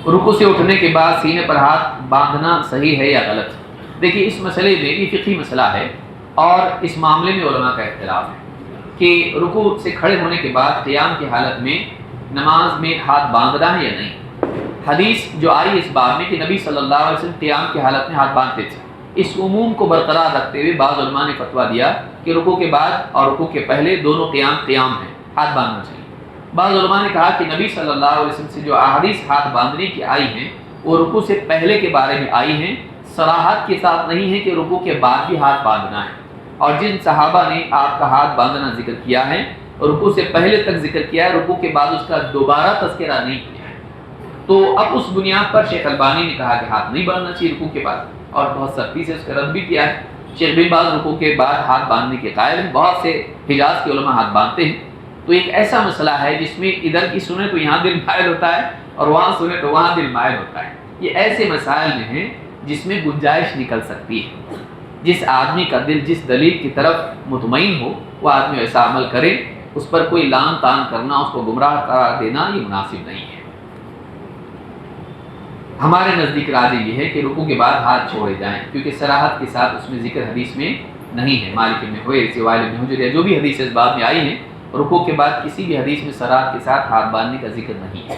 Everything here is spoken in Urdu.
رکوع سے اٹھنے کے بعد سینے پر ہاتھ باندھنا صحیح ہے یا غلط؟ دیکھیے اس مسئلے میں یہ فقہی مسئلہ ہے اور اس معاملے میں علماء کا اختلاف ہے کہ رکوع سے کھڑے ہونے کے بعد قیام کی حالت میں نماز میں ہاتھ باندھنا ہے یا نہیں۔ حدیث جو آئی اس باب میں کہ نبی صلی اللہ علیہ وسلم قیام کی حالت میں ہاتھ باندھتے تھے، اس عموم کو برقرار رکھتے ہوئے بعض علماء نے فتویٰ دیا کہ رکوع کے بعد اور رکوع کے پہلے دونوں قیام ہے، ہاتھ باندھنا چاہیے۔ بعض علماء نے کہا کہ نبی صلی اللہ علیہ وسلم سے جو احادیث ہاتھ باندھنے کی آئی ہیں وہ رکوع سے پہلے کے بارے میں آئی ہیں، صراحت کے ساتھ نہیں ہے کہ رکوع کے بعد بھی ہاتھ باندھنا ہے۔ اور جن صحابہ نے آپ کا ہاتھ باندھنا ذکر کیا ہے رکوع سے پہلے تک ذکر کیا ہے، رکوع کے بعد اس کا دوبارہ تذکرہ نہیں کیا ہے، تو اب اس بنیاد پر شیخ البانی نے کہا کہ ہاتھ نہیں باندھنا چاہیے رکوع کے بعد، اور بہت سختی سے اس کا رد بھی کیا ہے۔ شیخ بن باز رکوع کے بعد ہاتھ باندھنے کے قائل ہیں، بہت سے حجاز کے علماء ہاتھ باندھتے ہیں۔ تو ایک ایسا مسئلہ ہے جس میں ادھر کی سنیں تو یہاں دل مائل ہوتا ہے اور وہاں سنیں تو وہاں دل مائل ہوتا ہے۔ یہ ایسے مسائل میں ہیں جس میں گنجائش نکل سکتی ہے۔ جس آدمی کا دل جس دلیل کی طرف مطمئن ہو وہ آدمی ایسا عمل کرے، اس پر کوئی لان تان کرنا، اس کو گمراہ قرار دینا یہ مناسب نہیں ہے۔ ہمارے نزدیک راجح یہ ہے کہ رکوع کے بعد ہاتھ چھوڑے جائیں، کیونکہ صراحت کے ساتھ اس میں ذکر حدیث میں نہیں ہے۔ مالک بن حویرث، وائل بن حجر، جو بھی حدیث اس باب میں آئی ہیں، رکوع کے بعد کسی بھی حدیث میں صراحت کے ساتھ ہاتھ باندھنے کا ذکر نہیں ہے۔